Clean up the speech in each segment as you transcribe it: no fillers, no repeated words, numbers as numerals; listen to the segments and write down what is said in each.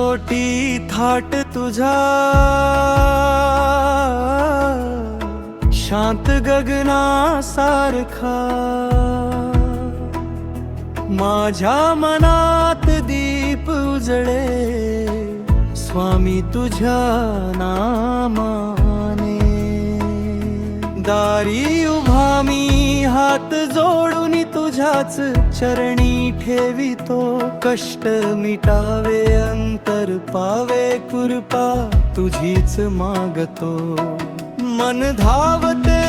ओटी थाट तुझा शांत गगनासारखा माझ्या मनात दीप उजळे स्वामी तुझ्या नामाने दारी उभा मी हात जोडून तुझ्याच चरणी ठेवितो कष्ट मिटावे अंतर पावे कृपा तुझीच मागतो मन धावते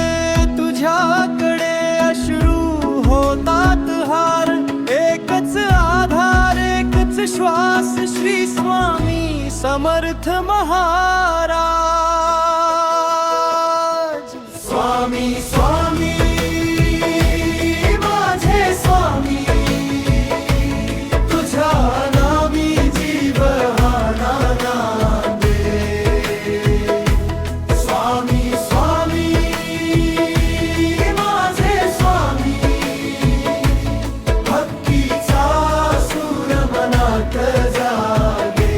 तुझ्याकडे अश्रू होतात हार एकच आधार एकच श्वास श्री स्वामी समर्थ महाराज स्वामी स्वामी माझे स्वामी तुझ्या नामी जीव हा नांदे स्वामी स्वामी माझे स्वामी भक्तीचा सूर मनात जागे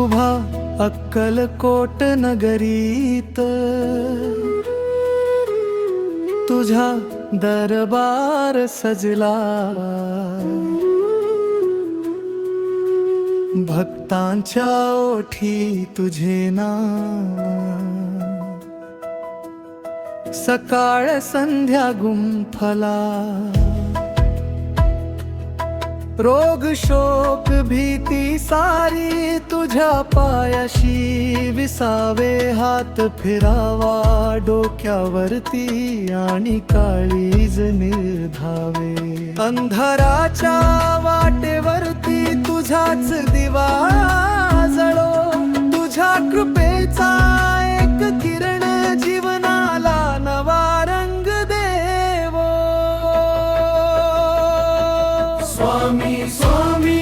उभा अक्कलकोट नगरीत तुझा दरबार सजला भक्तांच्या ओठी तुझे नाम सकाळ संध्या गुंफला रोग शोक भीती सारी तुझ्या पायाशी विसावे हात फिरावा डोक्यावरती आणि काळीज निर्धावे अंधाराच्या वाटेवरती तुझाच दिवा जळो तुझ्या कृपेचा एक किरण जीवनाला नवा रंग देवो स्वामी स्वामी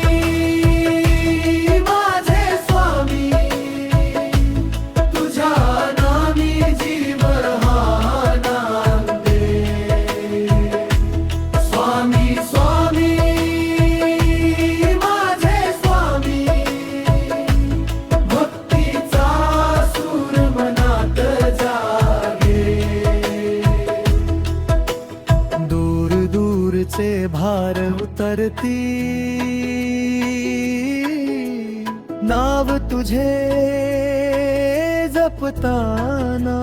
माझे स्वामी तुझ्या नामी जीव हा नांदे स्वामी स्वामी माझे स्वामी भक्तीचा सूर मनात जागे दूर दूरचे भार उतरती नाव तुझे जपताना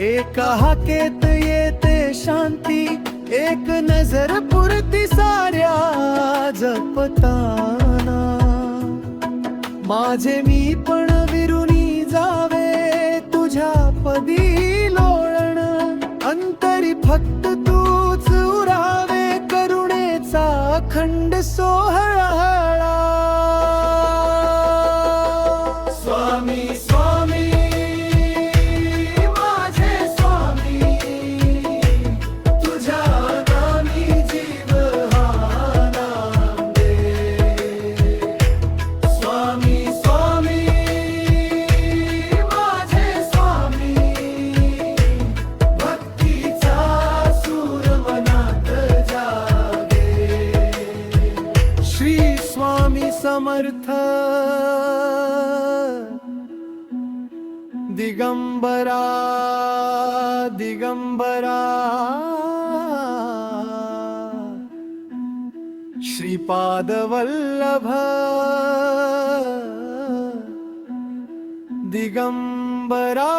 एका हाकेत येते शांती एक नजर पुरती साऱ्या जपताना माझे मी पण विरुनी जावे तुझ्या पदी लोळण अंतरी फक्त तूच उरावे करुणेचा अखंड सोहळा स्वामी स्वामी माझे स्वामी तुझ्या नामी जीव हा नांदे स्वामी स्वामी माझे स्वामी भक्तीचा सूर मनात जागे श्री स्वामी समर्थ दिगंबरा दिगंबरा श्रीपाद वल्लभ दिगंबरा